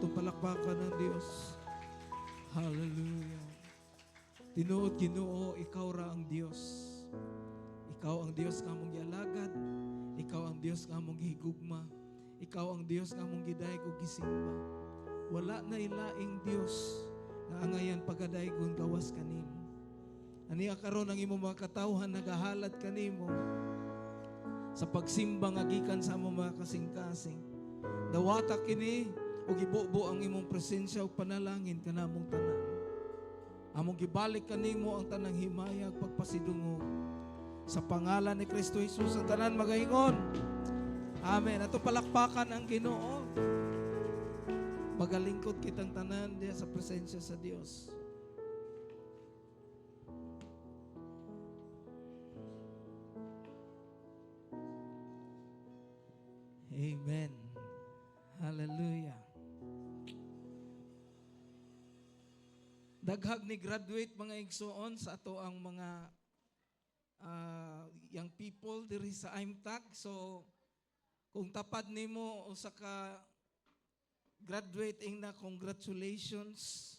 atong palakpakan ng Diyos. Hallelujah. Tinuod Ginoo, ikaw ra ang Diyos. Ikaw ang Diyos nga mong gialagad. Ikaw ang Diyos nga mong gihigugma. Ikaw ang Diyos nga mong gidayeg ug gisimba. Wala na ilaing Diyos nga angayan pagadaygon gawas kanimo. Aniya karon ang imong mga katawhan nagahalad kanimo sa pagsimba nga gikan sa among mga kasing-kasing. Dawata kini ug ibubo ang imong presensya ug panalangin kanamong tanan. Among gibalik kanimo ang tanang himaya ug pagpasidungog. Sa pangalan ni Kristo Jesus ang tanan magaingon. Amen. Ato palakpakan ang Ginoo. Magalingkod kitang tanan diya sa presensya sa Dios. Amen. Hallelujah. Daghag ni graduate mga igsoon sa ato ang mga young people diri sa IMTAG. So kung tapad nimo usa ka graduating na, congratulations.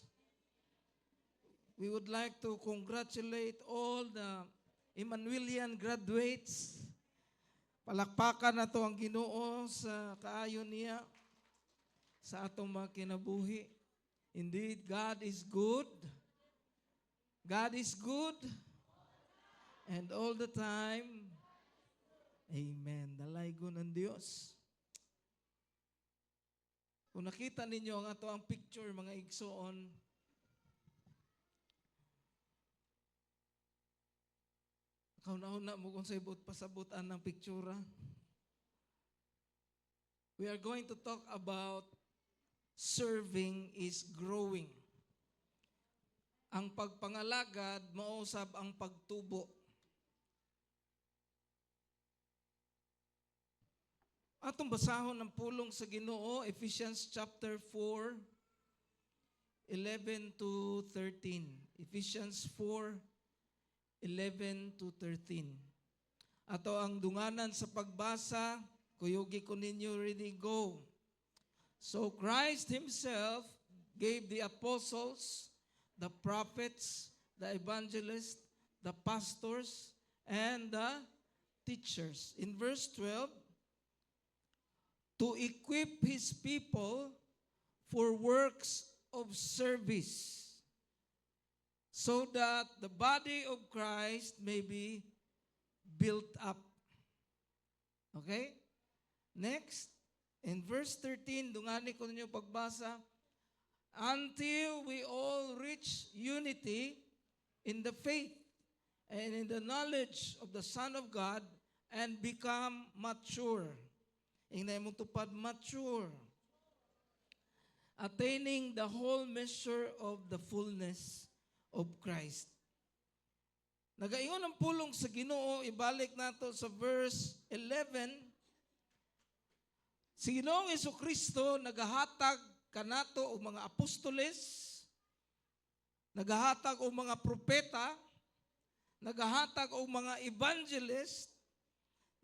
We would like to congratulate all the Emmanuelian graduates. Palakpakan nato ang Ginoo sa kaayon niya sa atong mga kinabuhi. Indeed, God is good. God is good. And all the time, amen. Dalaygon ng Diyos. Kung nakita ninyo ang ato ang picture, mga igsoon, kauna-una mo kung sa ibot pasabutan ng pictura. We are going to talk about serving is growing. Ang pagpangalagad, mausab ang pagtubo. Atong basahon ng pulong sa Ginoo, Ephesians chapter 4, 11 to 13. Ephesians 4, 11 to 13. Ato ang dunganan sa pagbasa, kuyugi ko ninyo, ready, go. So Christ Himself gave the apostles, the prophets, the evangelists, the pastors, and the teachers. In verse 12, to equip His people for works of service, so that the body of Christ may be built up. Okay? Next, in verse 13, dungani ko ninyo pagbasa, until we all reach unity in the faith and in the knowledge of the Son of God and become mature. Ingay mong tupad, mature. Attaining the whole measure of the fullness of Christ. Nagaingon ang pulong sa Ginoo, ibalik nato sa verse 11. Si Ginoong Jesucristo nagahatag kanato og mga apostoles, nagahatag og mga propeta, nagahatag og mga evangelist,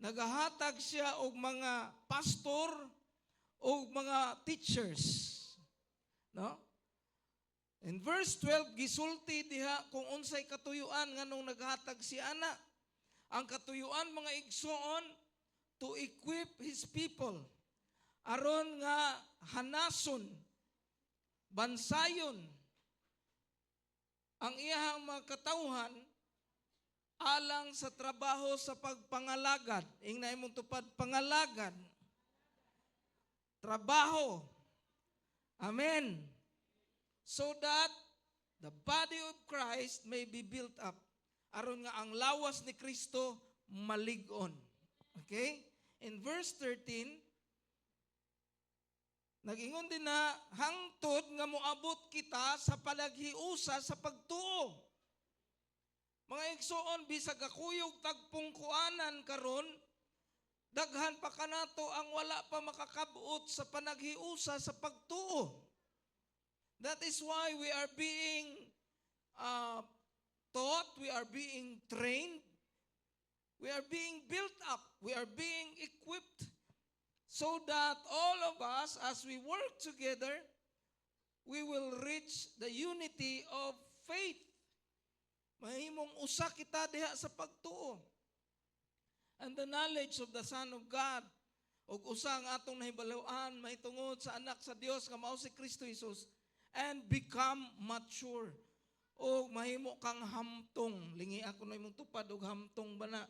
nagahatag siya og mga pastor og mga teachers. No? In verse 12, gisulti diha kung unsay katuyuan nganong naghatag si ana. Ang katuyuan mga igsoon, to equip His people aron nga hanason, bansayon ang iyang mga katawhan alang sa trabaho sa pagpangalagad. Ingna imong tupad, pangalagad. Trabaho. Amen. So that the body of Christ may be built up. Aron nga ang lawas ni Kristo malig-on. Okay? In verse 13, nag-ingon din na, hangtod nga moabot kita sa panaghiusa sa pagtuo. Mga igsoon, bisag kakuyog tagpong kuanan karon, daghan pa kanato ang wala pa makakabuot sa panaghiusa sa pagtuo. That is why we are being taught, we are being trained, we are being built up, we are being equipped, so that all of us, as we work together, we will reach the unity of faith. Mahimong usa kita diha sa pagtuo. And the knowledge of the Son of God. Ug usa ang atong nahibaluan mahitungod sa anak sa Dios nga mao si Kristo Jesus, and become mature. O mahimo kang hamtong. Lingi ako na imong tupad og hamtong bana.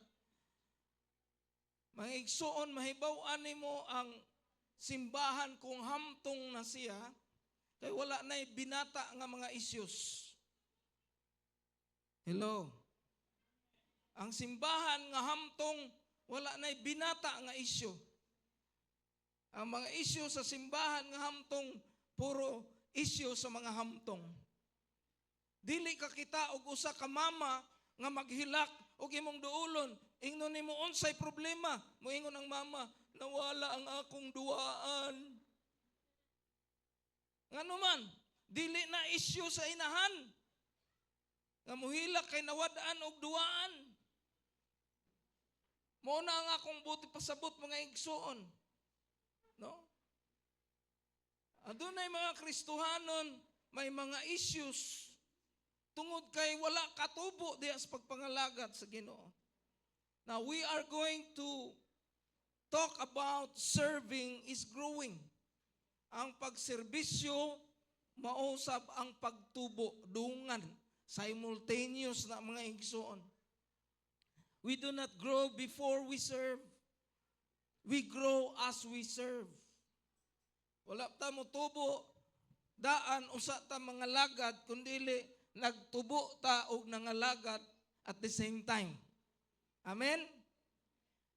Mga igsuon, mahibaw-an nimo ang simbahan kung hamtong na siya, kay wala na'y binata nga mga issues. Hello? Ang simbahan nga hamtong, wala na'y binata nga issue. Ang mga issue sa simbahan nga hamtong, puro issue sa mga hamtong. Dili ka kita og usa ka mama nga maghilak og imong duolon, ingnon nimo unsay problema, moingon ang mama, nawala ang akong duaan. Ngano man, dili na issue sa inahan. Nga muhilak kay nawadaan og duaan. Mao na ang akong buti pasabot mga igsoon. No? Adunay mga Kristohanon, may mga issues tungod kay wala katubo diya sa pagpangalagat sa Ginoo. Now, we are going to talk about serving is growing. Ang pagserbisyo, mausab ang pagtubo, dungan, simultaneous na mga igsoon. We do not grow before we serve. We grow as we serve. Wala ta mo tubo, daan, usa ta mga lagad, kundili, nagtubo ta og nangalagad at the same time. Amen?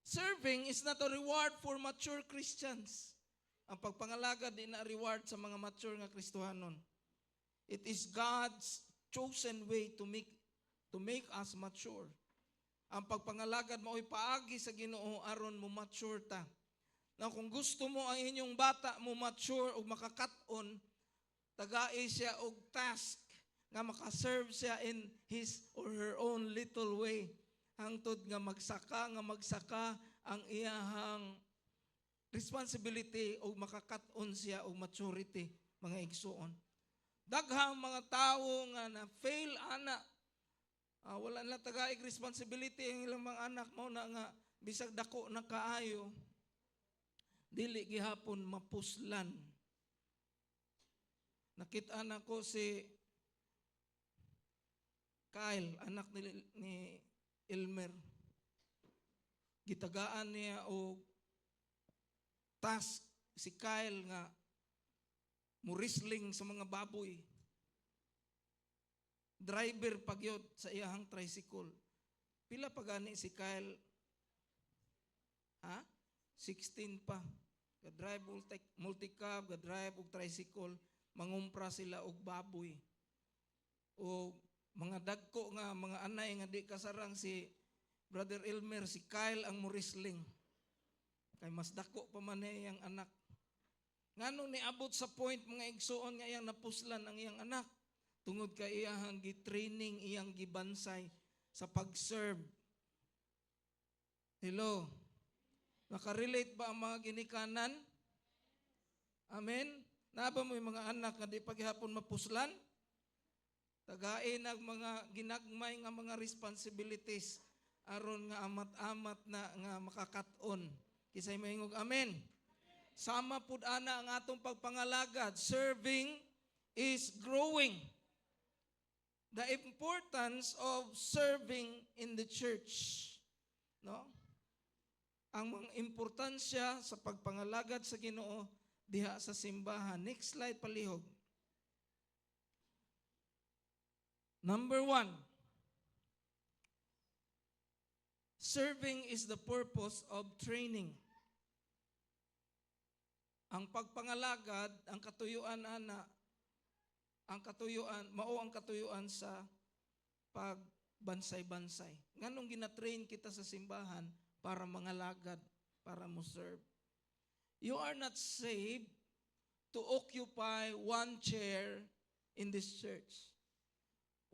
Serving is not a reward for mature Christians. Ang pagpangalagad di na reward sa mga mature nga Kristohanon. It is God's chosen way to make us mature. Ang pagpangalagad mao'y paagi sa Ginoo aron mo mature ta. Now, kung gusto mo ang inyong bata mo mature o makakat-on, tagai siya og task nga makaserve siya in his or her own little way. Hangtod nga magsaka ang iyahang responsibility o makakat-on siya o maturity, mga igsuon. Daghang mga tao nga na fail ana, wala na tagaig responsibility ang ilang mga anak mo na nga bisag dako na kaayo, dili gihapon mapuslan. Nakita na ko si Kyle, anak ni Elmer. Gitagaan niya o task si Kyle nga murisling sa mga baboy. Driver pagyod sa iyahang tricycle. Pila pa gani si Kyle? 16 pa. Ga-drive multicab, ga-drive og tricycle, mangumpra sila og baboy. O mga dagko nga, mga anay nga di kasarang si Brother Elmer, si Kyle ang murisling. Kay mas dako pa man iyang anak. Nganong niabot sa point mga igsuon nga iyang napuslan ang iyang anak. Tungod kay iyang gi-training, iyang gibansay sa pag-serve. Hello? Nakarelate ba ang mga ginikanan? Amen? Naba mo yung mga anak nga di paghihapon mapuslan? Tagain ang mga ginagmay nga mga responsibilities aron nga amat-amat na nga makakat-on. Kisay mahingog amen. Sama pud ana ang atong pagpangalagad. Serving is growing. The importance of serving in the church. No? Ang mga importansya sa pagpangalagad sa Ginoo diha sa simbahan. Next slide palihog. Number 1. Serving is the purpose of training. Ang pagpangalagad, ang katuyuan mao ang katuyuan sa pagbansay-bansay. Nganong gina-train kita sa simbahan para mangalagad, para mo serve. You are not saved to occupy one chair in this church.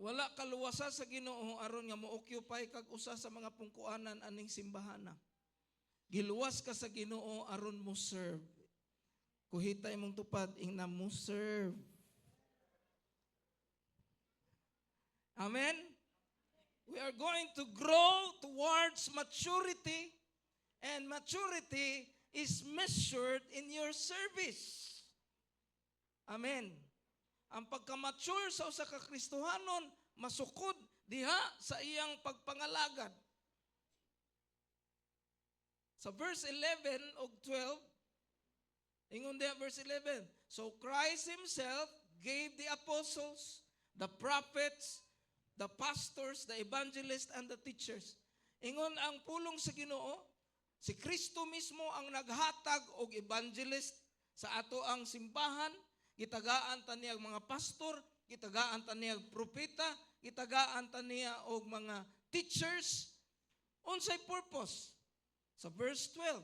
Wala kaluwasa sa Ginoo aron nga mo-occupy kag usa sa mga pungkuanan aning simbahana. Giluwas ka sa Ginoo aron mo serve. Kuhitay mong tupad ing na mo serve. Amen? We are going to grow towards maturity, and maturity is measured in your service. Amen. Ang pagka-mature sa usa ka Kristohanon, masukod diha sa iyang pagpangalagad. Sa verse 11 o 12, ingon diha verse 11, so Christ Himself gave the apostles, the prophets, the pastors, the evangelists, and the teachers. Ingon ang pulong sa Ginoo, si Kristo mismo ang naghatag og evangelist sa ato ang simbahan, gitagaan ta niya mga pastor, gitagaan ta niya propeta, gitagaan ta niya og mga teachers. Unsay purpose? Sa verse 12,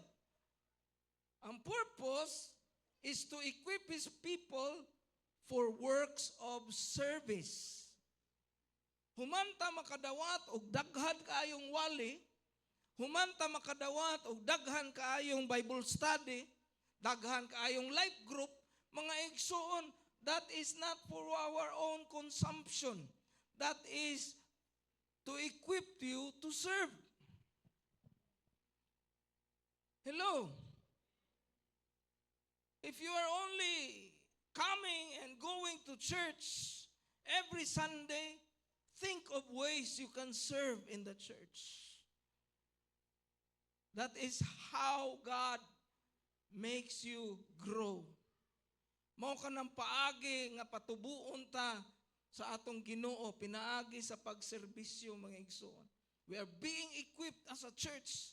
ang purpose is to equip His people for works of service. Humanta makadawat og daghan kaayong wali, humanta makadawat og daghan kaayong Bible study, daghan kaayong life group, mga igsoon, that is not for our own consumption. That is to equip you to serve. Hello? If you are only coming and going to church every Sunday, think of ways you can serve in the church. That is how God makes you grow. Mao ka ng paagi nga patubuon ta sa atong Ginoo, pinaagi sa pagserbisyo mga igsoon. We are being equipped as a church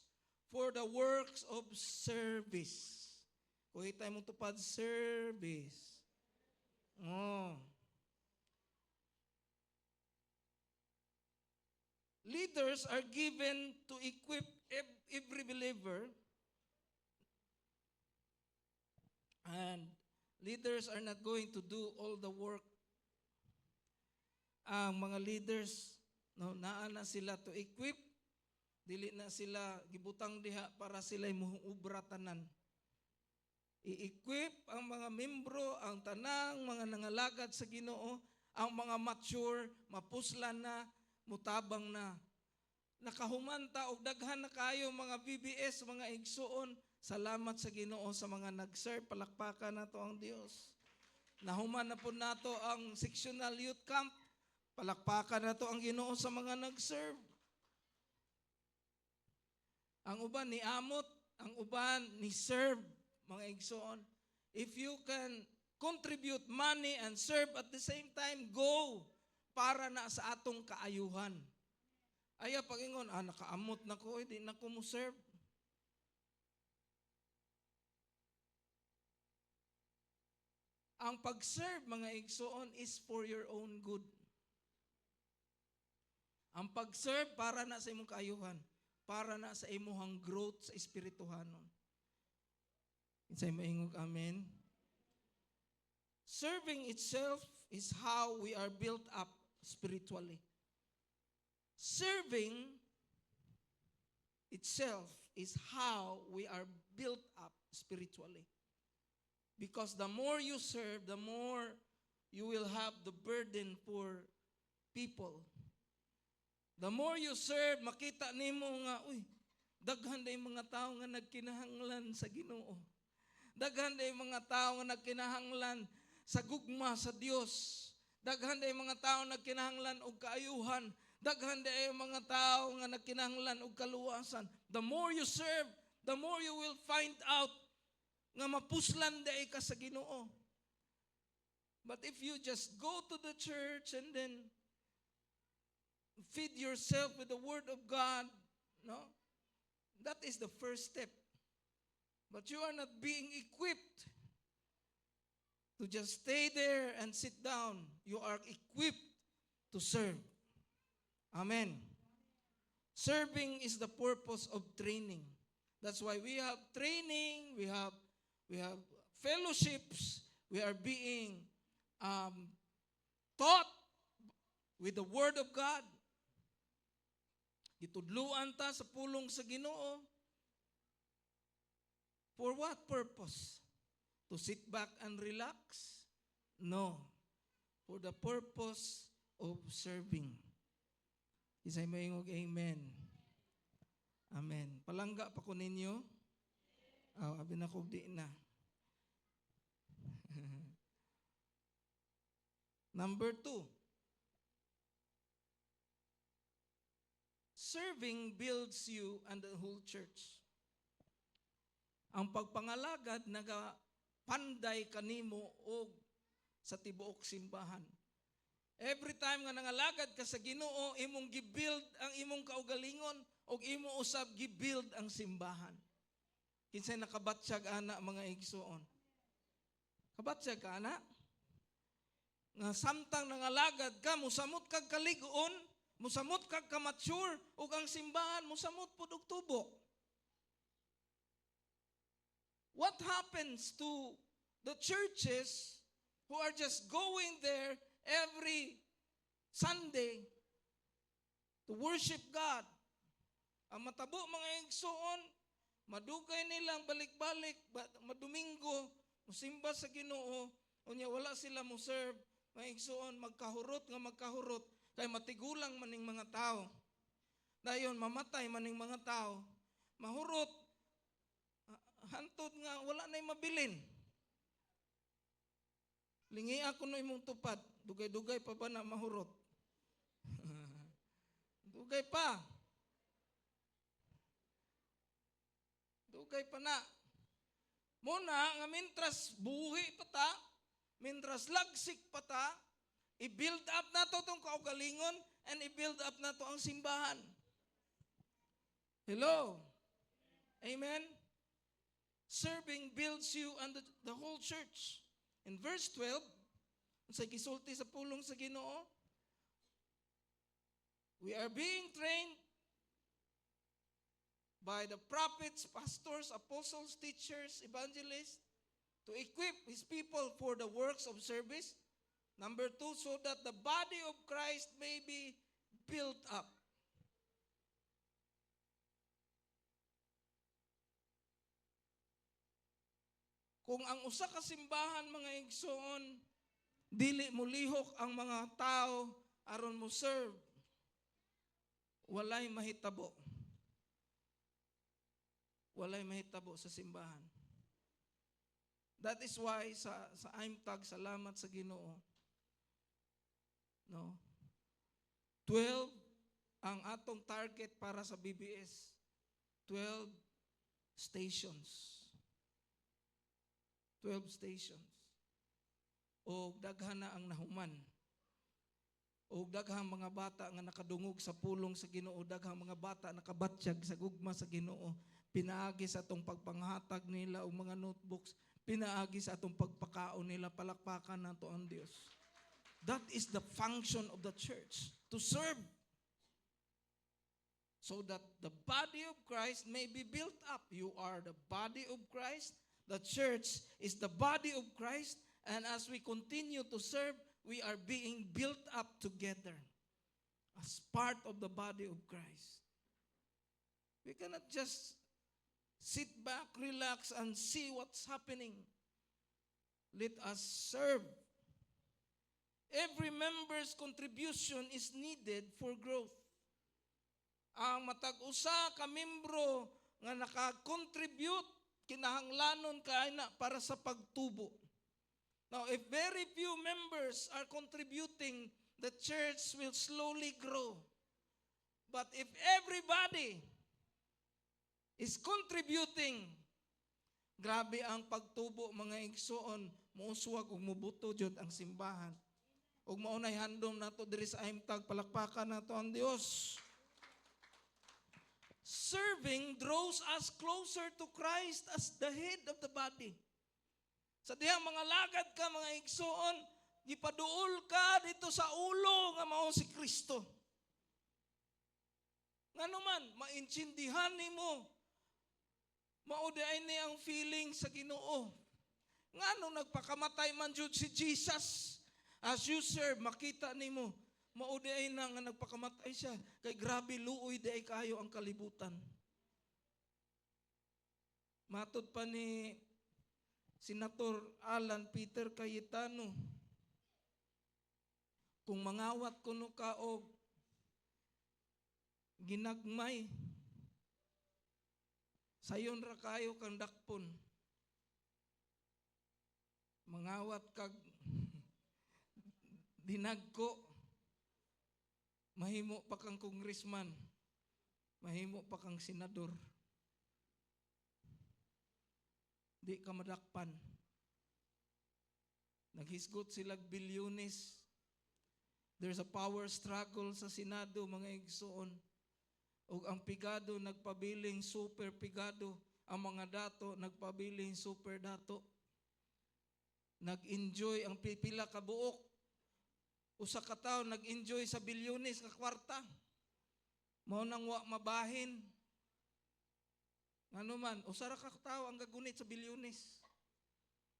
for the works of service. Kuhi tayo mong tupad, service. Oh. Leaders are given to equip every believer, and leaders are not going to do all the work. Ang mga leaders, no, naa na sila to equip, dili na sila gibutang diha para sila muubra tanan. I-equip ang mga membro, ang tanang mga nangalagad sa Ginoo, ang mga mature, mapuslan na, mutabang na. Nakahumanta og daghan na kayo mga BBS, mga igsuon. Salamat sa Ginoo sa mga nag-serve, palakpakan nato ang Dios. Nahuman na po nato ang sectional youth camp, palakpakan nato ang Ginoo sa mga nag-serve. Ang uban ni amot, ang uban ni serve, mga igsoon. If you can contribute money and serve at the same time, go para na sa atong kaayuhan. Aya pagingon, nakaamot na ko, di na ko mo serve. Ang pag-serve, mga igsoon, is for your own good. Ang pag-serve para na sa imong kaayuhan, para na sa imuhang growth sa espirituhanon. Insay maingog, amen. Serving itself is how we are built up spiritually. Serving itself is how we are built up spiritually. Because the more you serve, the more you will have the burden for people. The more you serve, makita nimo nga, daghan day mga tao nga nagkinahanglan sa Ginoo. Daghan day mga tao nga nagkinahanglan sa gugma sa Dios. Daghan day mga tao nagkinahanglan og kaayuhan. Daghan day mga tao nga nagkinahanglan og kaluwasan. The more you serve, the more you will find out nga mapuslan day ka sa Ginoo. But if you just go to the church and then feed yourself with the Word of God, no? That is the first step. But you are not being equipped to just stay there and sit down. You are equipped to serve. Amen. Serving is the purpose of training. That's why we have training, we have fellowships, we are being taught with the Word of God. Itudluan ta sa pulong sa Ginoo. For what purpose? To sit back and relax? No. For the purpose of serving. Isay maingog amen. Amen. Palangga pa ko ninyo. Abi na ko di na. Number 2. Serving builds you and the whole church. Ang pagpangalagad nagapanday kanimo og sa tibuok simbahan. Every time nga nangalagad ka sa Ginoo, imong gibuild ang imong kaugalingon og imo usab gibuild ang simbahan. Kinsay nakabatsyag ana mga igsoon. Kabatsyag ka ana? Nga samtang nangalagad ka, musamot kag kaligon, musamot kag kamature, ug ang simbahan musamot pud og tubo. What happens to the churches who are just going there every Sunday to worship God? Ang matabo mga igsoon, madugay nilang balik-balik, madomingo, musimba sa Ginoo, unya wala sila mo serve. Mga igsoon, magkahurot, kay matigulang maning mga tao. Dayon, mamatay maning mga tao. Mahurot, hantod nga, wala na'y mabilin. Lingi ako no imong tupad, dugay-dugay pa ba na mahurot? Dugay pa. Dugay pa na. Muna, nga mintras buhi pa ta, mintras lagsik pa ta, i-build up na to itong kaugalingon and i-build up na to ang simbahan. Hello? Amen? Serving builds you and the whole church. In verse 12, sa gisulti sa pulong sa Ginoo, we are being trained by the prophets, pastors, apostles, teachers, evangelists, to equip His people for the works of service. Number 2, so that the body of Christ may be built up. Kung ang usa ka simbahan mga igsoon, dili mo lihok ang mga tao aron mo serve, walay mahitabo. Walay mahitabo sa simbahan. That is why sa IMTAG, salamat sa Ginoo. No? 12 ang atong target para sa BBS. 12 stations. 12 stations. O daghan na ang nahuman. O daghang mga bata nga nakadungog sa pulong sa Ginoo, daghang mga bata nakabatsyag sa gugma sa Ginoo, pinaagi sa atong pagpanghatag nila og mga notebooks, pinaagi sa atong pagpakaon nila, palakpakan nato ang Dios. That is the function of the church, to serve. So that the body of Christ may be built up. You are the body of Christ. The church is the body of Christ. And as we continue to serve, we are being built up together as part of the body of Christ. We cannot just sit back, relax, and see what's happening. Let us serve. Every member's contribution is needed for growth. Ang matag-usa ka membro nga naka-contribute, kinahanglanon kay na para sa pagtubo. Now, if very few members are contributing, the church will slowly grow. But if everybody is contributing, grabe ang pagtubo mga igsoon, muuswag ug mubuto jud ang simbahan. Ug maunay handom nato diri sa IMTAG, palakpakan nato ang Dios. Serving draws us closer to Christ as the head of the body. Sa dihang mga lagad ka mga igsoon, gipaduol ka dito sa ulo nga mao si Kristo. Ngano man maintindihan nimo, mauday ni ang feeling sa Ginoo. Ngano nagpakamatay man jud si Jesus, as you serve makita nimo, mauday na nga nagpakamatay siya, kay grabe luoy day kayo ang kalibutan. Matod pa ni Senator Alan Peter Cayetano, kung mangawat kuno ka og ginagmay. Sayon ra kayo kang dakpon. Mangawat kag dinagko. Mahimo pa kang congressman. Mahimo pa kang senador. Di ka madakpan. Naghisgot sila bilyones. There's a power struggle sa Senado, mga igsoon. O ang pigado nagpabiling super pigado. Ang mga dato nagpabiling super dato. Nag-enjoy ang pipila ka buok. Usa ka tawo nag-enjoy sa bilyones ka kwarta. Mao nang wa mabahin. Ano man, usa ra ka tawo ang gagunit sa bilyones.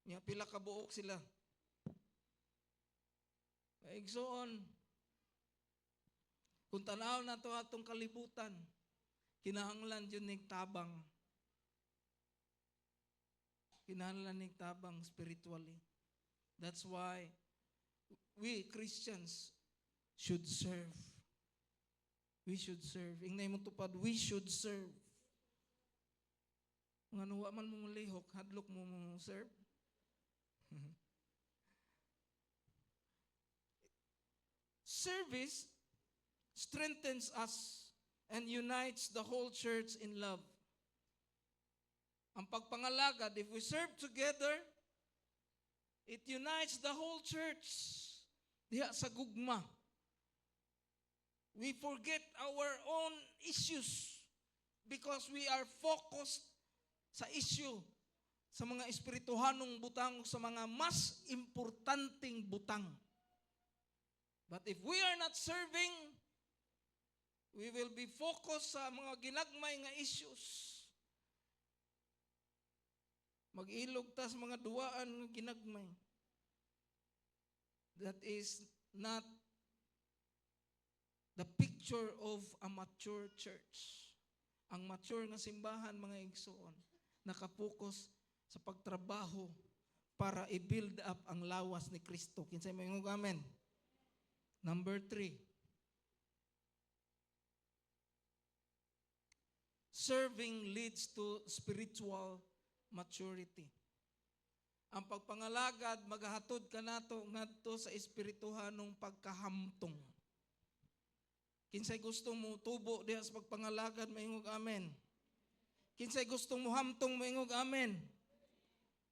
Nya pila ka buok sila. Igsoon. Kung tanaw na to atong kalibutan, kinahanglan yun ning tabang. Kinahanglan ning tabang spiritually. That's why we Christians should serve. We should serve. Ingnay mo tupad, we should serve. Nga nuwa man mo lihok, hadlok mo serve. Service strengthens us and unites the whole church in love. Ang pagpangalagad, if we serve together, it unites the whole church. Diha sa gugma. We forget our own issues because we are focused sa issue, sa mga espirituhanong butang, sa mga mas importanteng butang. But if we are not serving, we will be focused sa mga ginagmay nga issues. Mag-ilog tas mga duwaan nga ginagmay. That is not the picture of a mature church. Ang mature nga simbahan, mga igsoon, nakapokus sa pagtrabaho para i-build up ang lawas ni Kristo. Kinsay mo yung amen? Number 3. Serving leads to spiritual maturity. Ang pagpangalagad, maghatod ka nato ngadto sa espirituhanong pagkahamtong. Kinsay gusto mo tubo diha sa pagpangalagad, maingog amen. Kinsay gusto mo hamtong, maingog amen.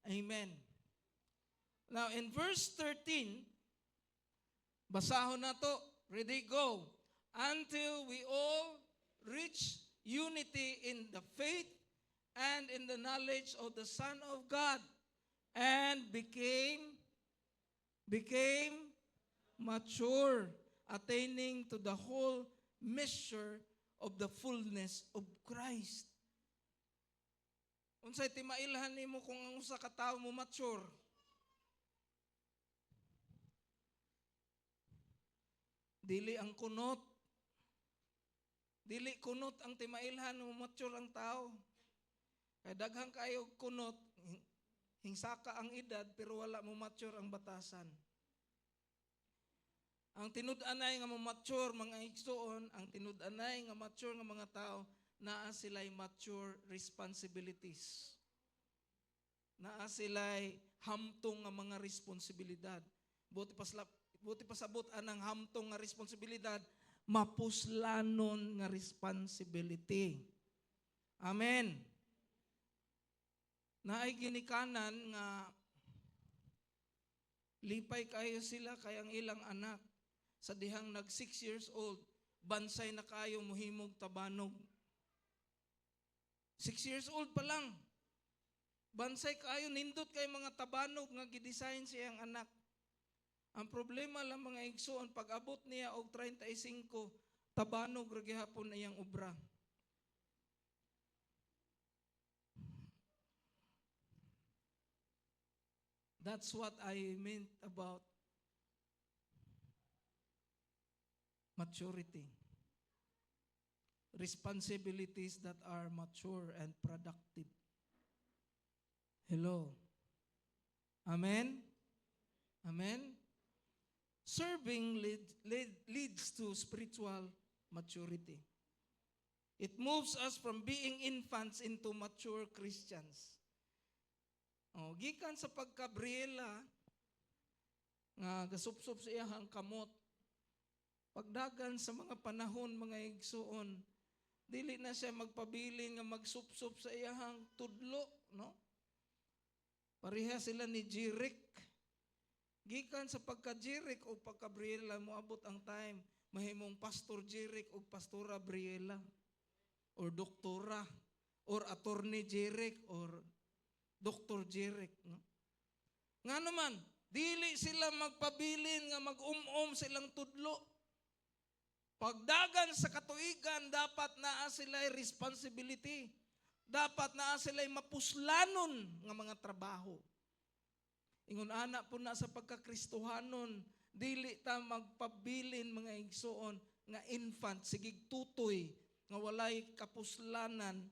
Amen. Now in verse 13, basahon na to. Ready, go. Until we all reach unity in the faith and in the knowledge of the Son of God and became mature, attaining to the whole measure of the fullness of Christ. Unsay timailhan nimo kung ang usa ka tawo mo mature? Dili ang kunot. Dili kunot ang timailhan mo mature ang tao. Kaya daghang kayo kunot, hingsaka ang edad pero wala mo mature ang batasan. Ang tinud-anay nga mo mature mga igsoon, ang tinud-anay nga mature nga mga tao, naa sila'y mature responsibilities. Naa sila'y hamtong nga mga responsibilidad. Buti pasabot anang hamtong nga responsibilidad, mapuslanon nga responsibility. Amen. Naay ginikanan nga lipay kayo sila kayang ilang anak sa dihang nag 6 years old, bansay na kayo muhimog tabanog. 6 years old pa lang. Bansay kayo, nindot kay mga tabanog nga gidesign siyang anak. Ang problema lang mga igsoon, pag abot niya og 35, tabanog ra gihapon na iyang obra. That's what I meant about maturity. Responsibilities that are mature and productive. Hello. Amen? Amen? Serving leads to spiritual maturity. It moves us from being infants into mature Christians. Gikan sa pagkabriela, nga gasupsop sa iyahang kamot, pagdagan sa mga panahon, mga igsuon, dili na siya magpabilin nga magsupsop sa iyahang tudlo, no? Pareha sila ni Jirik. Gikan sa pagka-Jirik o pagka-Briela, moabot ang time, mahimong Pastor Jirik o Pastora Briela, or Doktora, or Attorney Jirik, or Dr. Jirik, no? Nga naman, dili sila magpabilin nga mag-umom silang tudlo. Pagdagan sa katuigan, dapat naa sila'y responsibility. Dapat naa sila'y mapuslanon nga mga trabaho. Ingon ana po na sa pagkakristohanon, dili ta magpabilin mga igsoon nga infant, sigig tutoy, nga walay kapuslanan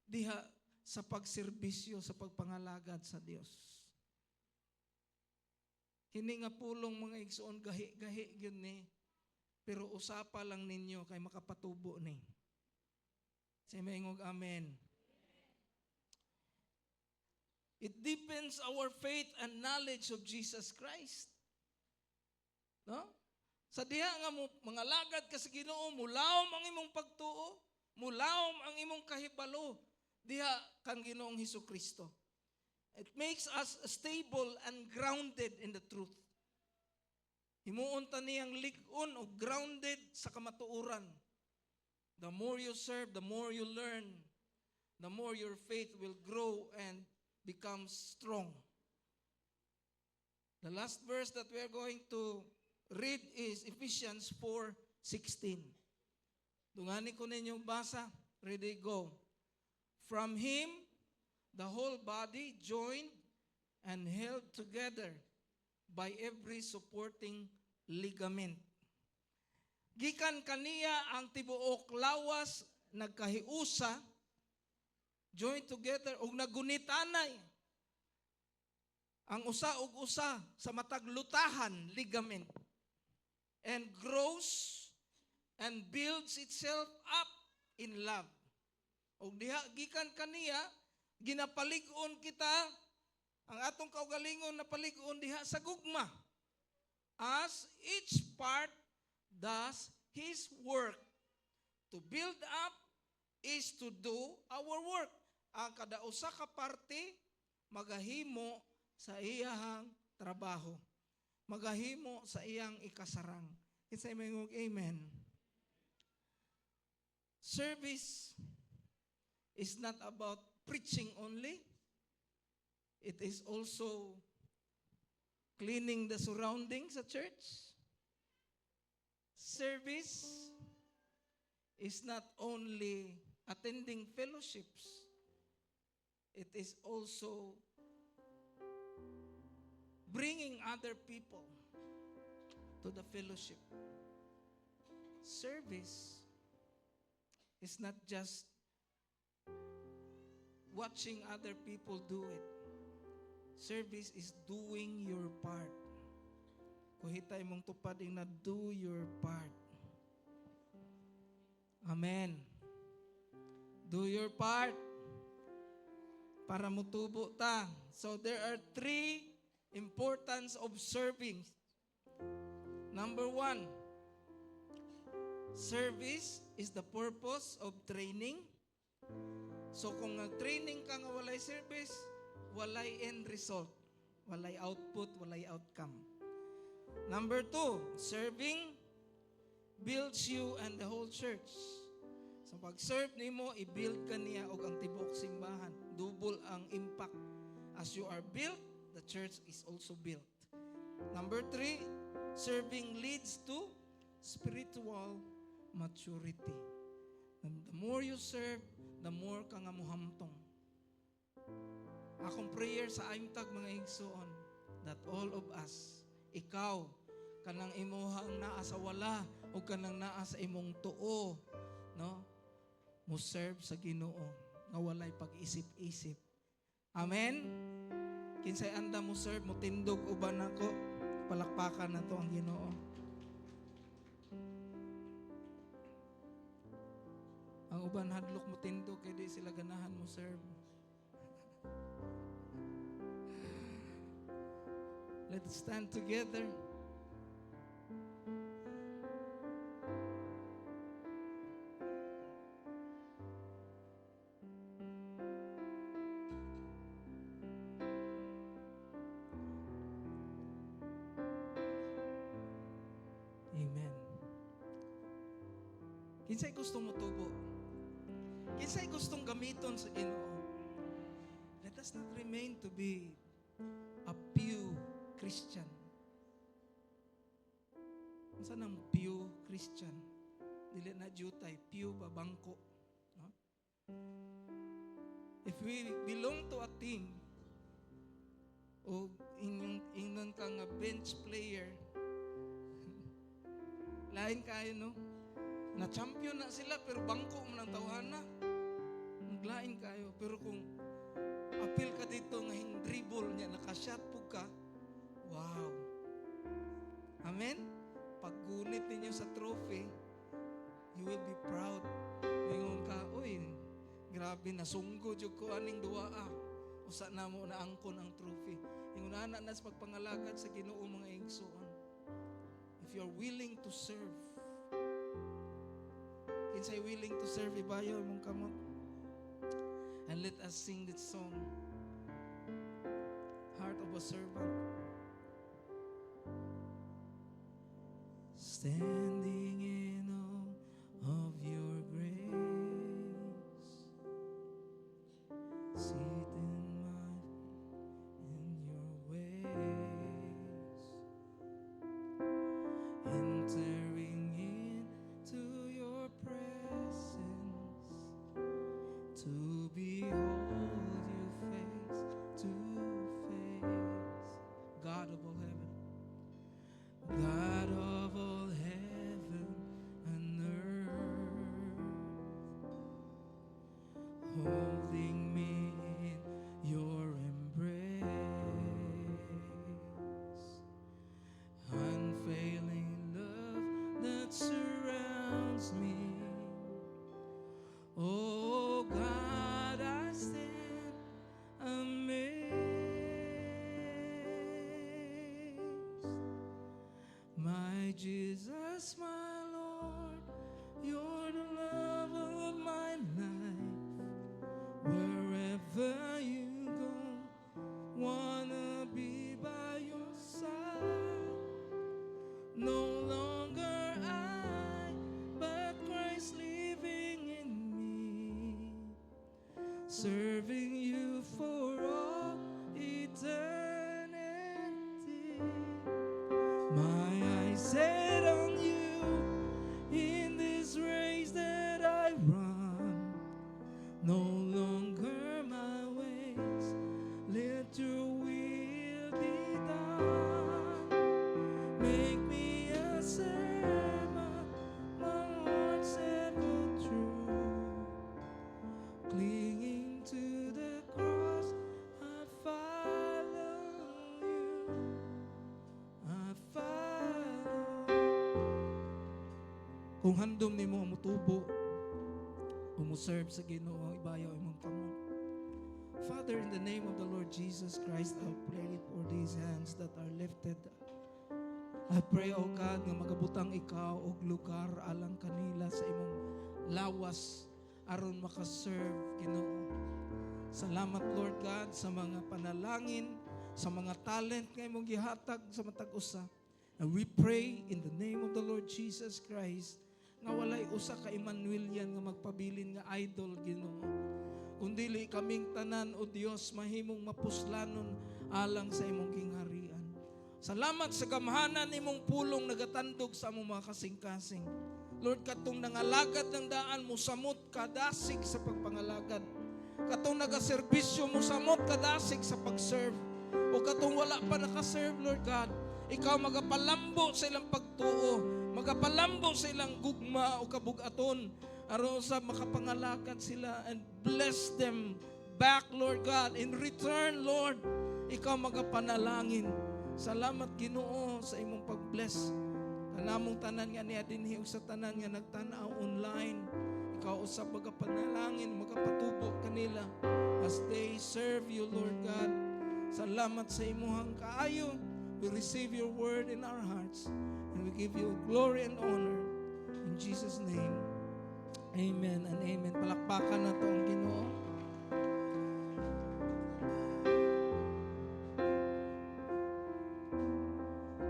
diha sa pagserbisyo, sa pagpangalagad sa Dios. Kini nga pulong mga igsoon, gahi-gahi yun ni. Pero usapa lang ninyo kay makapatubo ni. Say maingog amen. It deepens our faith and knowledge of Jesus Christ. No? Sa diha nga mo, mga lagad ka sa Ginoo, mulawom ang imong pagtuo, mulawom ang imong kahibalo, diha kang Ginoong Hesukristo. It makes us stable and grounded in the truth. Himuon ta niyang lig-on o grounded sa kamatuoran. The more you serve, the more you learn, the more your faith will grow and become strong. The last verse that we are going to read is Ephesians 4:16. Dungani ko ninyong basa. Ready, go. From Him, the whole body joined and held together by every supporting ligament. Gikan kaniya ang tibuok lawas nagkahiusa, joined together ug nagunitanay ang usa ug usa sa matag lutahan, ligament, and grows and builds itself up in love. Ug diha gikan kaniya ginapalig-on kita, ang atong kaugalingon na palig-on diha sa gugma. As each part does his work. To build up is to do our work. Ang kada usa ka parte magahimo sa iyang trabaho. Magahimo sa iyang ikasarang. Kinsay mayong amen. Service is not about preaching only. It is also cleaning the surroundings of church. Service is not only attending fellowships. It is also bringing other people to the fellowship. Service is not just watching other people do it. Service is doing your part. Kuhitay mong tupading na do your part. Amen. Do your part para mutubo ta. So there are 3 importance of serving. Number 1, service is the purpose of training. So kung nag-training ka nga walay service, walay end result, walay output, walay outcome. Number 2, serving builds you and the whole church. So pag-serve nimo, i-build ka niya og ang tibuok simbahan. Double ang impact. As you are built, the church is also built. Number 3, serving leads to spiritual maturity. And the more you serve, the more ka nga muhamtong. Akong prayer sa aimtag mga igsoon, that all of us, ikaw, kanang imuhang naa sa wala, o kanang naa sa imong tuo, no? Mo serve sa Ginoo, nga walay pag-isip-isip. Amen? Kinsay anda mo serve, mo tindog uban nako, palakpakan na to ang Ginoo. Ang uban hadlok mo tindo kay di sila ganahan mo serve. Let's stand together. Amen. Kinsay gustong motubo? Kinsay gustong gamiton sa Ginoo? Let us not remain to be a pew Christian. Unsa nang pew Christian? Dili na jutay, pew ba bangko, no? If we belong to a team o ingnon ka nga bench player, lain kayo, no? Na champion na sila pero bangko mo ng tawhana. Maglain kayo. Pero kung apil ka dito nga hing dribble niya, nakashot po ka, wow. Amen? Paggunit ninyo sa trophy, you will be proud. Ngayon ka, uy, grabe, nasunggo dyan ko aning duwaa. Usa na mo na angkon ang trophy. Yung nana na sa pagpangalagad sa Ginoo mga igsoon. If you're willing to serve, kinsay willing to serve, ibayo mong kamot. And let us sing this song, Heart of a Servant. Standing in awe of your grace, seated in your ways, entering into your presence, to behold you face to face. God of all heaven, God of all heaven and earth, holding me in your embrace, unfailing love that surrounds me. Oh God, I stand amazed. My Jesus, my Lord, you're the love of my life. Wherever you go, wanna be by your side. No longer I, but Christ living in me, serving you for all eternity. My eyes set on you in this race that I run. No longer my ways, let your will be done. Make me a servant, my heart's ever true. Clinging to the cross, I follow you. I follow. Kung handom nimo mutubo, serve sa Ginoo, ibayaw imong kamot. Father, in the name of the Lord Jesus Christ, I pray for these hands that are lifted. I pray, O God, nga magabutang ikaw og lugar alang kanila sa imong lawas aron makaserve, Ginoo. Salamat, Lord God, sa mga panalangin, sa mga talent nga imong gihatag sa matag usa. And we pray in the name of the Lord Jesus Christ nga walay usa ka Emmanuelian nga magpabilin nga idol, Ginoo. Kundili kaming tanan, O Dios, mahimong mapuslanon alang sa imong kingharian. Salamat sa gamhanan imong pulong nagatandog sa among mga kasing-kasing. Lord, katong nangalagad ng daan mo, samot kadasig sa pagpangalagad. Katong nagaserbisyo mo, samot kadasig sa pag-serve. O katong wala pa nakaserve, Lord God, ikaw magapalambo sa ilang pagtuo, magapalambo sa ilang gugma o kabugaton, aron sa makapangalakad sila, and bless them back, Lord God. In return, Lord, ikaw magapanalangin. Salamat, Ginoo, sa imong pag-bless. Kanamong tanan nga niya dinhi sa tanan nga nagtanaw online. ikaw usab magapanalangin, magapatubo kanila as they serve you, Lord God. Salamat sa imuhang kaayo. We receive your word in our hearts and we give you glory and honor. In Jesus' name, amen and amen. Palakpakan na to ang Ginoo.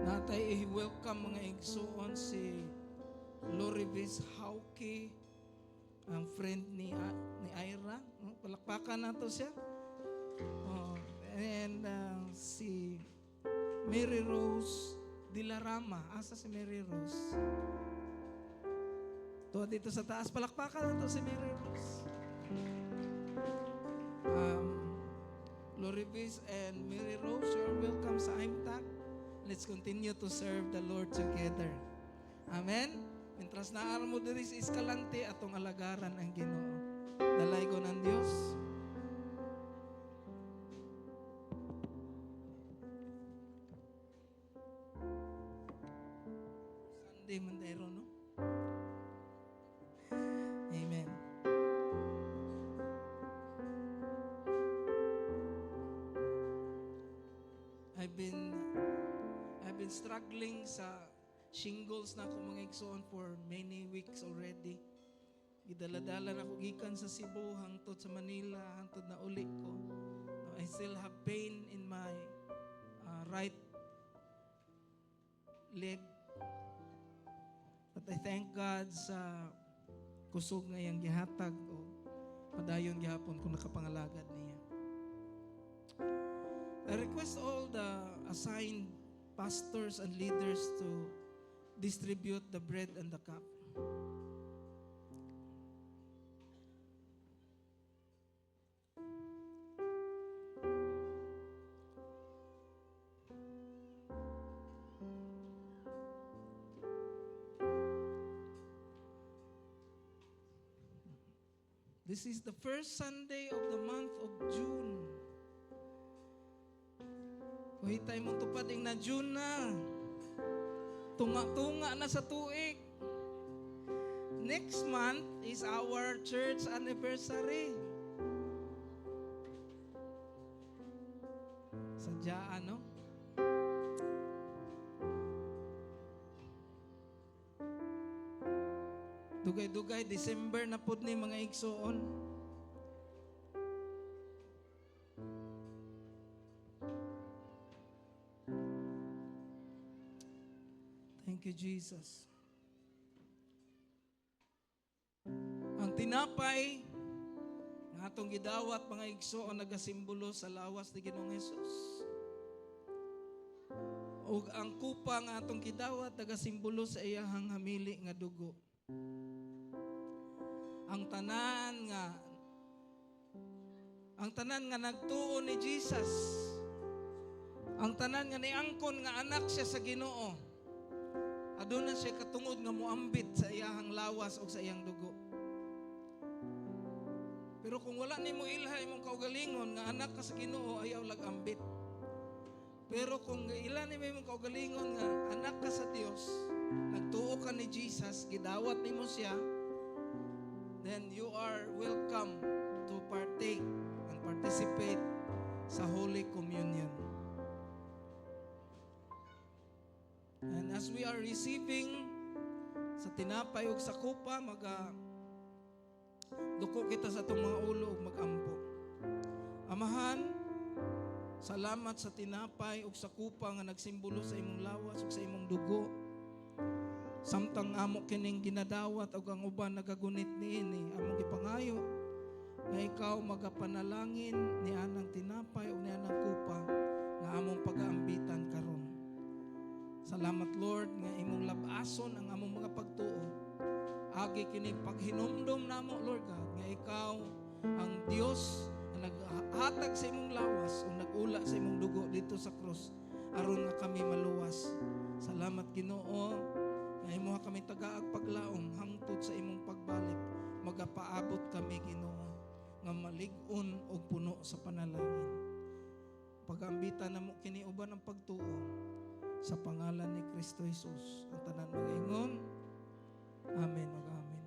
Natay i-welcome mga igsoon si Lorivis Hauke, ang friend ni Ira. Palakpakan na to siya. And si Mary Rose Dilarama. Asa si Mary Rose? To dito sa taas. Palakpakan na to si Mary Rose. Lorivis and Mary Rose, you're welcome sa IMTAC. Let's continue to serve the Lord together. Amen? Mientras naaro mo diri sa Escalante atong alagaran ang Ginoo. Dalay ko ng Diyos. Sunday Mandero, no? Amen. I've been struggling sa shingles na ako mga igsoon for many weeks already. Gidala-dala na ako gikan sa Cebu hangtod sa Manila, hangtod na uli ko. Now, I still have pain in my right leg. But I thank God sa kusog nga yang gihatag o padayon gihapon kung nakapangalagad niya. I request all the assigned pastors and leaders to distribute the bread and the cup. This is the first Sunday of the month of June. Kuhitay mong tupading na June na. Tunga-tunga na sa tuig. Next month is our church anniversary. Sadya ano? Dugay-dugay, December na po ni mga igsoon. Thank you, Jesus. Ang tinapay nga atong gidawat mga igsoon nagasimbolo sa lawas ni Ginoong Hesus. Ug ang kupa nga atong gidawat nagasimbolo sa iyahang hamili nga dugo. Ang tanan nga nagtuo ni Jesus, ang tanan nga niangkon nga anak siya sa Ginoo, aduna siya katungod nga muambit sa iyahang lawas o sa iyang dugo. Pero kung wala nimo ilha imong kaugalingon nga anak ka sa Ginoo, ayaw lag-ambit. Pero kung ilan nimo imong kaugalingon nga anak ka sa Dios, nagtuo ka ni Jesus, gidawat nimo siya, then you are welcome to partake and participate sa Holy Communion. And as we are receiving sa tinapay ug sa kupa, duko kita sa itong mga ulo ug mag-ampo. Amahan, salamat sa tinapay ug sa kupa nga nagsimbolo sa imong lawas ug sa imong dugo. Samtang amo kining ginadawat ug ang uban nagagunit niini, among gipangayo nga ikaw magapanalangin ni anang tinapay ug ni anang kupa nga among pag-aambitan karon. Salamat Lord nga imong labason ang among mga pagtuo. Agi kini paghinumdom namo Lord God nga ikaw ang Dios nga naghatag sa imong lawas ug nag-ula sa imong dugo dito sa krus aron nga kami maluwas. Salamat Ginoo nga imo kami tagaag paglaom hangtod sa imong pagbalik. Magapaabot kami Ginoo nga malig-on og puno sa panalangin. Pag-ambitan namo kini uban ang pagtuo sa pangalan ni Kristo Jesus. Ang tanan magaingon. Amen. Mag-amen.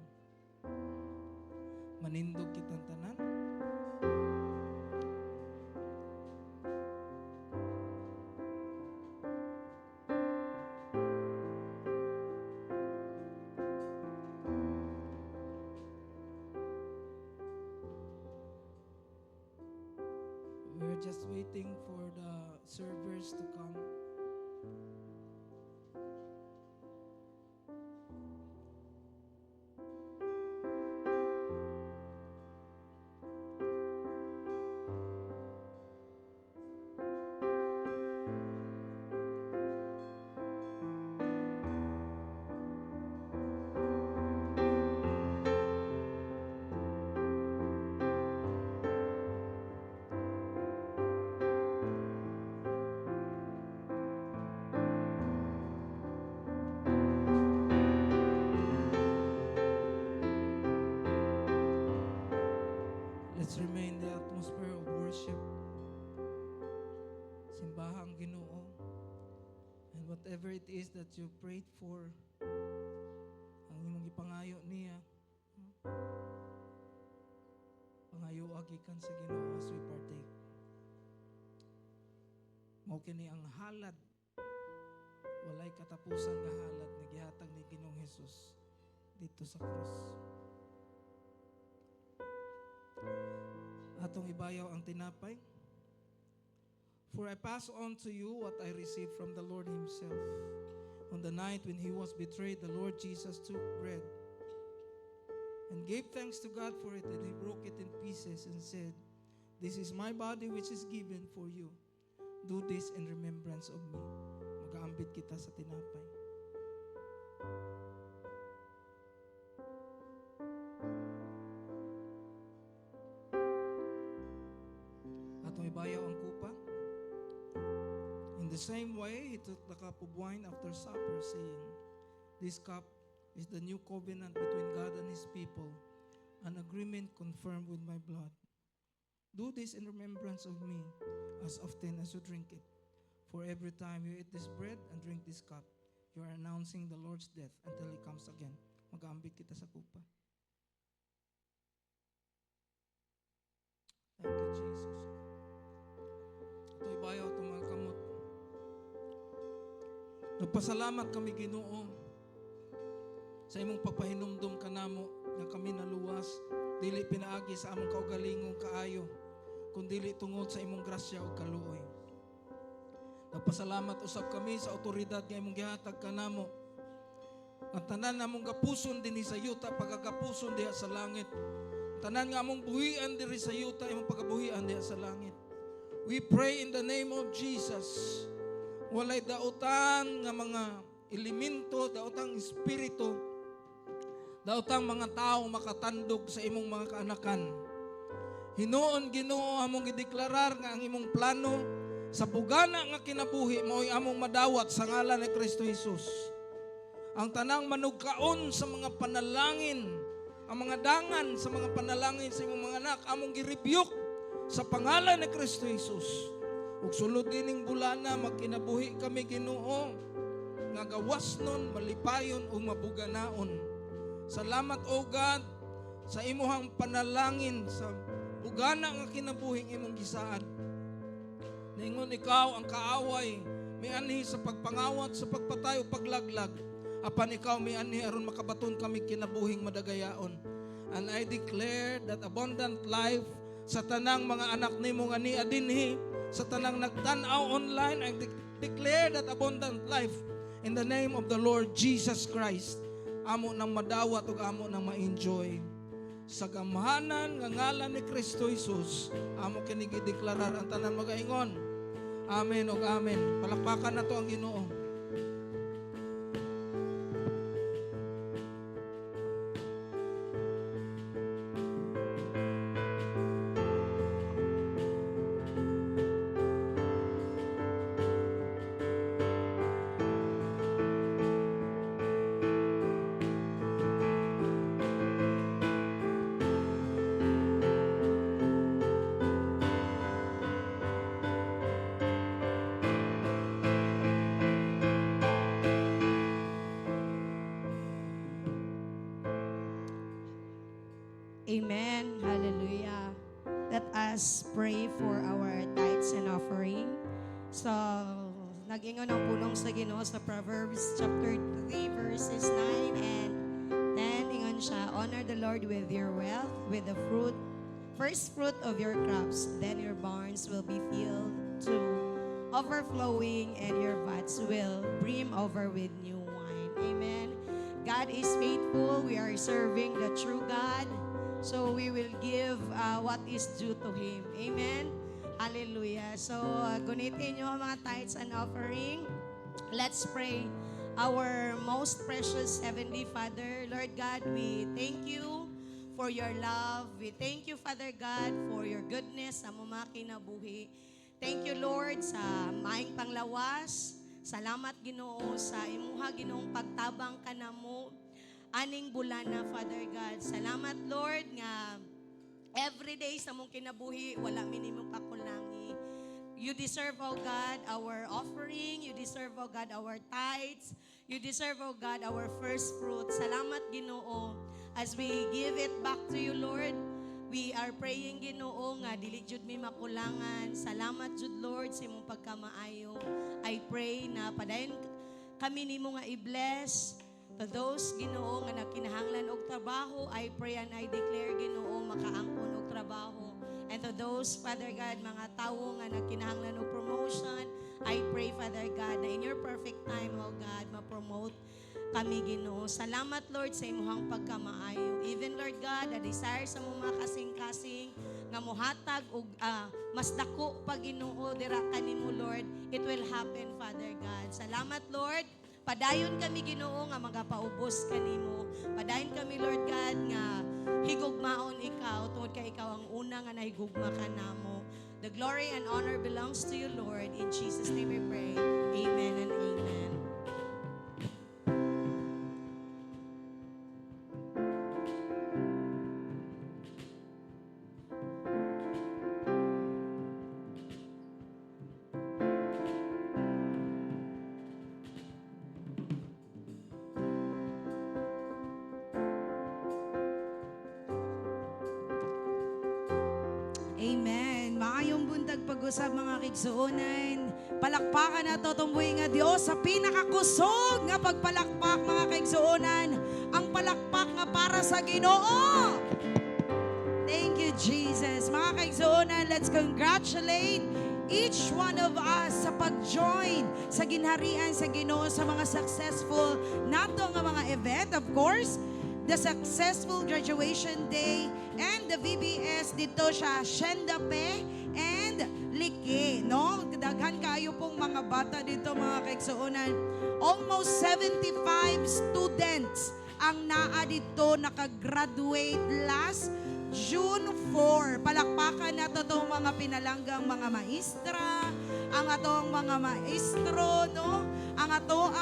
manindog kitang tanan. We're just waiting for the servers to come. Let's remain in the atmosphere of worship. Simbahang Ginoo. And whatever it is that you prayed for, ang imong ipangayo niya, pangayo agikan sa Ginoo as we partake. Mao kini ang halad. Walay katapusan nga halad na gihatag ni Ginoong Hesus dito sa krus. Atong ibayaw ang tinapay. For I pass on to you what I received from the Lord Himself. On the night when He was betrayed, the Lord Jesus took bread and gave thanks to God for it, and He broke it in pieces and said, "This is my body which is given for you. Do this in remembrance of me." Mag-aambit kita sa tinapay. Atong ibayaw ang kupa. In the same way, He took the cup of wine after supper, saying, "This cup is the new covenant between God and His people, an agreement confirmed with my blood. Do this in remembrance of me, as often as you drink it. For every time you eat this bread and drink this cup, you are announcing the Lord's death until He comes again." Mag-aambit kita sa kupa. Thank you, Jesus. Ito ibayaw itong mga kamot. Nagpasalamat kami, Ginoo, sa imong pagpahinumdum kanamo nga kami naluwas, dili pinaagi sa among kaugalingong kaayo, kundi tungod sa imong grasya o kaluoy. Nagpasalamat usab kami sa otoridad nga imong gihatag kanamo. Ang tanan namong gapuson dinhi sa yuta, pagagapuson diha sa langit. Tanan nga among buhian diri sa yuta, imong pagabuhian diha sa langit. We pray in the name of Jesus. Walay daotan nga mga elemento, daotang espiritu, daotang mga tao makatandog sa imong mga kaanakan. Hinuon, Ginoo, among gideklarar nga ang imong plano sa bugana nga kinabuhi mao'y among madawat sa ngalan ni Kristo Jesus. Ang tanang manugkaon sa mga panalangin, ang mga dangan sa mga panalangin sa imong mga anak, among girebuke sa pangalan ni Kristo Jesus. Ug sulod dining bulana magkinabuhi kami, Ginoo, nga gawas nun, malipayon o mabuganaon. Salamat, O God, sa imuhang panalangin sa bugana nga kinabuhing imong gisaad. Ningon ikaw ang kaaway, may anhi sa pagpangawat, sa pagpatay o paglaglag. Apan ikaw may anhi aron makabaton kami kinabuhing madagayaon. And I declare that abundant life sa tanang mga anak nimo nga ni adinhi, sa tanang nagtanaw online, I declare that abundant life in the name of the Lord Jesus Christ. Amo nang madawat ug amo nang ma-enjoy. Sa gamhanan nga ngalan ni Kristo Jesus, amo kini gideklarar ang tanan magaingon. Amen ug amen. Palakpakan nato ang Ginoo. Amen. Hallelujah. Let us pray for our tithes and offering. So, nag-ingon ang pulong sa Ginoo sa Proverbs chapter 3 verses 9 and 10. Ingon siya, honor the Lord with your wealth, with the first fruit of your crops. Then your barns will be filled to overflowing and your vats will brim over with new wine. Amen. God is faithful. We are serving the true God. So we will give what is due to Him. Amen. Hallelujah. So gunitin nyo ang mga tithes and offering. Let's pray. Our most precious Heavenly Father, Lord God, we thank you for your love. We thank you, Father God, for your goodness sa mga kinabuhi. Thank you, Lord, sa maing panglawas. Salamat, Ginoo, sa imuha, Ginoong pagtabang ka na mo. Aning bulana, Father God. Salamat, Lord, nga every day sa mong kinabuhi, wala minimum pakulangi. You deserve, O God, our offering. You deserve, O God, our tithes. You deserve, O God, our first fruit. Salamat, Ginoo. As we give it back to you, Lord, we are praying, Ginoo, nga dili jud mi makulangan. Salamat jud, Lord, sa imong pagkamaayo. I pray na padayon kami nimo nga i-bless to those, Ginoo, nga nagkinahanglan og trabaho. I pray and I declare, Ginoo, makaangkon og trabaho. And to those, Father God, mga tawo nga nagkinahanglan og promotion, I pray, Father God, na in your perfect time, O God, ma-promote kami, Ginoo. Salamat, Lord, sa imuhang pagkamaayo. Even, Lord God, the desire sa mga kasing-kasing nga mohatag og mas dako pa, Ginoo, dira kanimo, Lord, it will happen, Father God. Salamat, Lord. Padayon kami, Ginoo, nga magapaubos kanimo. Padayon kami, Lord God, nga higugmaon ikaw tungod kay ikaw ang una nga nahigugma kanamo. The glory and honor belongs to you, Lord. In Jesus' name we pray. Amen and amen. Amen. Maayong buntag pag-usab mga kaigsuonan. Palakpakan na to tumbuhi nga Dios sa pinakakusog nga pagpalakpak mga kaigsuonan. Ang palakpak nga para sa Ginoo. Thank you, Jesus. Mga kaigsuonan, let's congratulate each one of us sa pag-join sa ginharian sa Ginoo sa mga successful nato nga mga event. Of course, the successful graduation day and the VBS dito sa Shendape and Liki, no? Daghan kayo pong mga bata dito mga kaigsuonan. Almost 75 students ang naa dito nakagraduate last June 4. Palakpakan na to itong mga pinalanggang mga maestra, ang atong mga maestro, no? Ang atong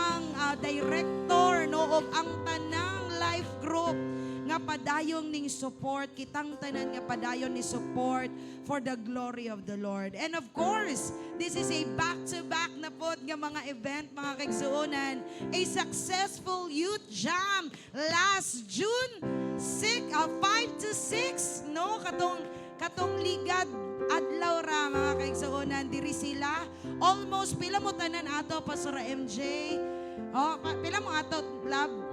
director, no? O ang tanang life group nga padayong ning support, kitang tanan nga padayong ni support for the glory of the Lord. And of course, this is a back-to-back na po nga mga event, mga kaigsuonan. A successful youth jam last June 5 to 6, no? Katong ligad adlaw ra mga kaigsuonan diri sila. Almost pila mo tanan ato Pastor MJ. Oh, pila mo ato love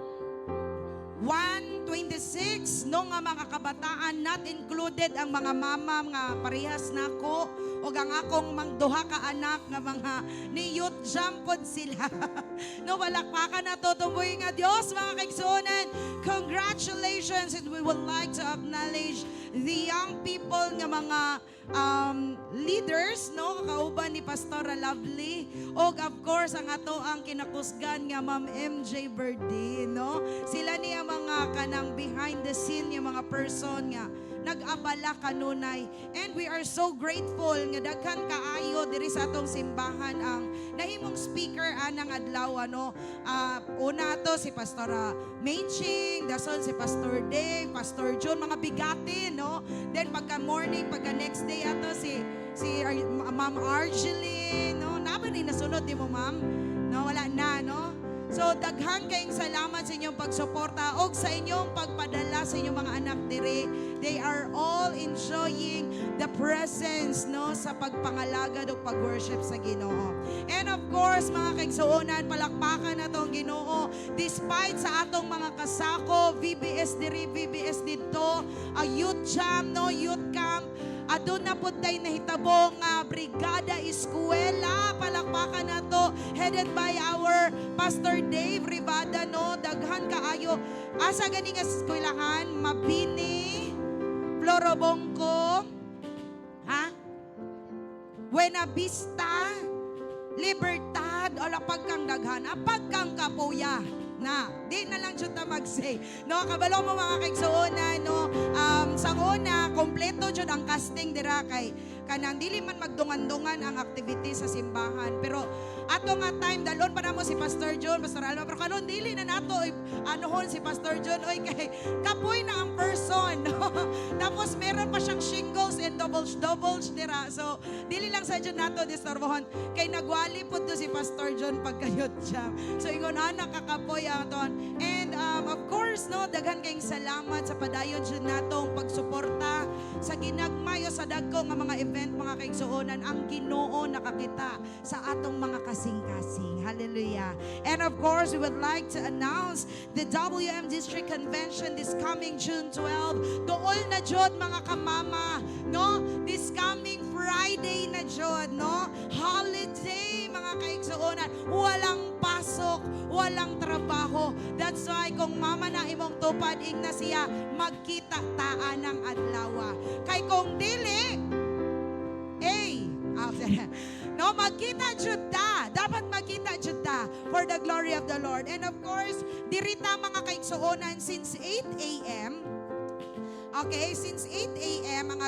126 no nga mga kabataan, not included ang mga mama nga parehas nako o ang akong duha ka anak nga mga ni youth jam pod sila. No, walakpakan na to tumboy nga Dios mga kaigsuonan. Congratulations, and we would like to acknowledge the young people nga mga leaders, no, kauban ni Pastora Lovely, o of course ang ato ang kinakusgan nga Ma'am MJ Berdin, no. Sila niya mga kanang behind the scene yung mga person nga nag-abala kanunay, and we are so grateful nga daghan kaayo diri sa atong simbahan ang nahimong speaker anang adlaw, no. Una to si Pastora Maching, dason si Pastor Dave, Pastor John, mga bigatin, no. Then pagka morning, pagka next day ato si Ma'am Argeline, no. Naman ni nasunod di mo, ma'am? No, wala na, no. So daghan kayong salamat sa inyong pagsuporta o sa inyong pagpadala sa inyong mga anak dire. They are all enjoying the presence no sa pagpangalagad o pag-worship sa Ginoo. And of course, mga kaigsuonan, palakpakan na tong Ginoo despite sa atong mga kasako, VBS diri, VBS dito, a youth jam, no, youth camp, adun na po tayo nahitabong Brigada Eskwela, palakpakan na to, headed by our Pastor Dave Rivada, no, daghan kaayo. Asa gani nga eskwelahan, Mabini, Florobongko, Buena Vista, Libertad, o lapag kang daghan, apag kang kapuya. Na, di na lang dyan ta mag-say. No, kabalo mo mga kaigsuonan, no, sa una, kompleto dyan ang casting dira kay kanang dili man magdungan-dungan ang activity sa simbahan. Pero ato nga time, dalon pa na mo si Pastor John, Pastor Alma, pero kanon dili na nato, anuhon si Pastor John, oy, kay kapoy na ang person, no? Tapos meron pa siyang shingles and doubles dira. So, dili lang sa dyan nato disturbohon. Kay nagwali po to si Pastor John pagkayot siya. So, ingon nakakapoy aton. And of course, no, daghan kayong salamat sa padayon dyan natong pagsuporta sa ginagmayo sa dagko nga mga event, mga kaigsuonan, ang Ginoo nakakita sa atong mga kasing-kasing. Hallelujah. And of course, we would like to announce the WM District Convention this coming June 12. Dool na jud mga kamama, no? This coming Friday na jud, no? Holiday, mga kaigsuonan. Walang pasok, walang trabaho. That's why kung mama na imong tupad, igna siya, magkita taan ng adlaw. Kay kung dili, no, magkita jud ta. Dapat magkita jud ta for the glory of the Lord. And of course, dirita mga kaigsuonan since 8 a.m. Okay, since 8 a.m. ang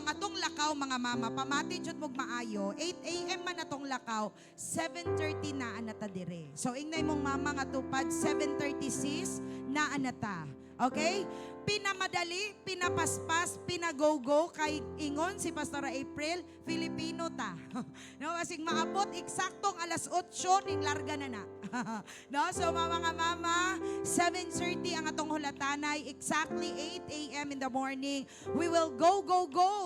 atong lakaw mga mama, pamati jud mog maayo, 8 a.m. man atong lakaw, 7:30 na anata dire. So ingnay mong mama nga tupad, 7:36 na anata. Okay? Pinamadali, pinapaspas, pinagogo kay ingon si Pastora April, Filipino ta. No, asing maabot eksaktong alas 8 ning larga na na. No, so mga mama, 7:30 ang atong hulatanay, exactly 8 a.m. in the morning. We will go,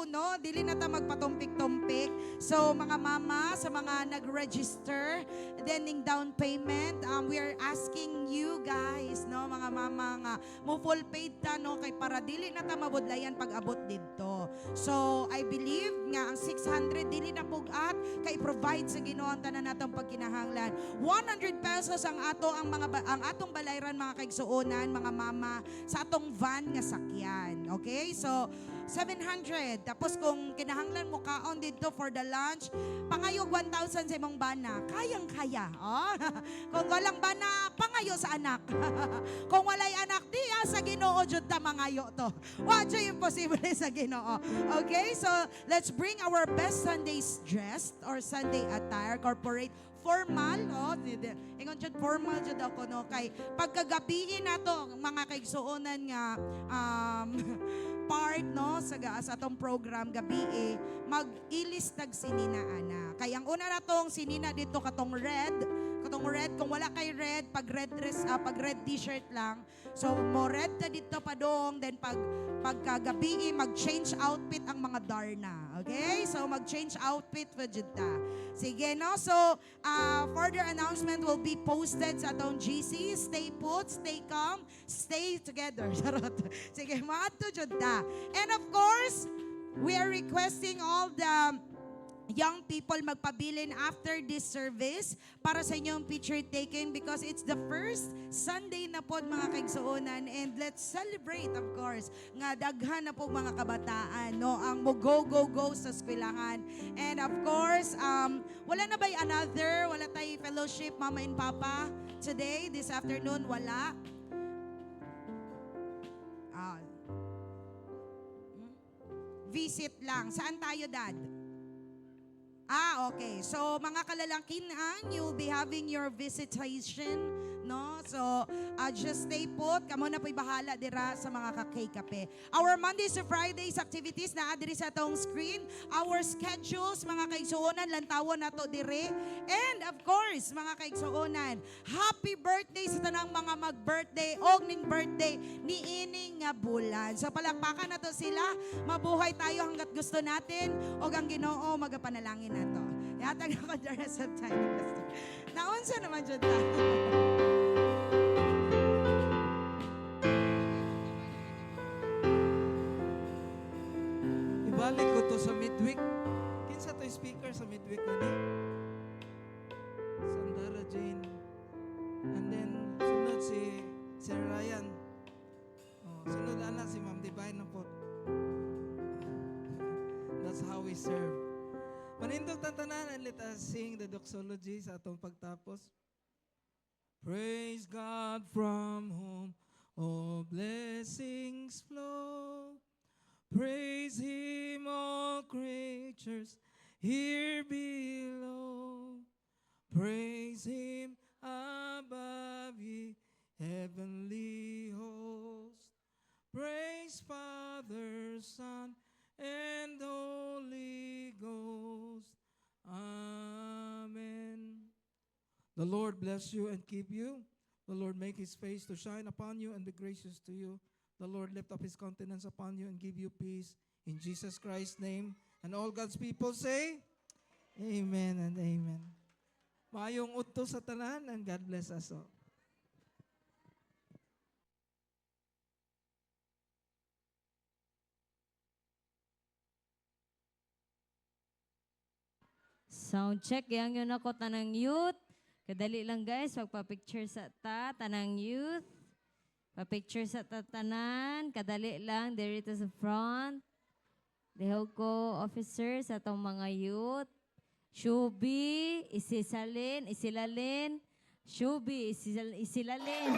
no? Dili na ta magpatumpik-tumpik. So mga mama, sa mga nag-register, then ning down payment, we are asking you guys, no, mga mama nga, mo full paid ta, no, kay para dili na ta mabudlayan pag abot didto. So I believe nga ang 600 dili na pugat kay provide sa Ginoo ang tanan natong pagkinahanglan. 100 pesos ang atong balayran mga kaigsuonan, mga mama, sa atong van nga sakyan. Okay? So 700. Tapos kung kinahanglan mo kaon dito for the lunch, pangayog 1,000 sa imong bana. Kayang-kaya. Oh? Kung walang bana, pangayo sa anak. Kung walay anak, diya sa Ginoo jud ta mangayo to. Wa jud imposible sa Ginoo. Okay? So, let's bring our best Sunday's dress or Sunday attire, corporate formal, oh, ingon jud formal jud ako, no, kay pagkagabi nato mga kaigsuonan nga part, no, sa atong program gabi mag-ilis tag sinina ana. Kay ang una natong sinina dito katong red, kung wala kay red, pag red dress, pag red t-shirt lang. So mo red ta dito pa dong, then pagkagabi mag-change outfit ang mga darna. Okay? So mag-change outfit pa jud ta. Sige, no? So further announcement will be posted sa atong GC. Stay put, stay calm, stay together. Charot. Sige, maato jud ta. And of course, we are requesting all the young people magpabilin after this service para sa inyong picture taking because it's the first Sunday na po mga kaigsuonan, and let's celebrate of course nga daghan na po mga kabataan, no, ang mo go sa eskwelahan. And of course wala na ba wala tayo fellowship mama and papa today, this afternoon? Wala. Visit lang. Saan tayo, Dad? Okay. So, mga kalalakihan, you'll be having your visitation, no? So, just stay put. Kamo na po'y bahala dira sa mga kakay-kape. Our Mondays to Fridays activities na diri sa atong screen. Our schedules, mga kaigsuonan, lantawon na to dire. And, of course, mga kaigsuonan, happy birthday sa tanang mga mag-birthday o ning birthday ni ining nga bulan. So, palakpakan na to sila. Mabuhay tayo hanggat gusto natin o ang Ginoo magapanalangin nato. Yatag ako the rest of time. Pastor. Naunsa naman dyan ta. Ibalik ko to sa midweek. Kinsa to speaker sa midweek ani? Sandara Jane. And then sunod si Sir Ryan. Sunod ana si Ma'am Divine na po. That's how we serve. Manindog tantanan and let us sing the doxology sa atong pagtapos. Praise God from whom all blessings flow. Praise Him, all creatures here below. Praise Him above ye heavenly host. Praise Father, Son, and Holy Ghost. Amen. The Lord bless you and keep you. The Lord make His face to shine upon you and be gracious to you. The Lord lift up His countenance upon you and give you peace. In Jesus Christ's name. And all God's people say, Amen and Amen. Maayong utto sa tanan and God bless us all. Sound check, yang yun ako tanang youth. Kadali lang guys, magpa-picture sa tanang youth. Pa-picture sa tanan, kadali lang, dito sa front. Dihog ko officers, atong mga youth. Shubi, isilalin. Shubi, isilalin.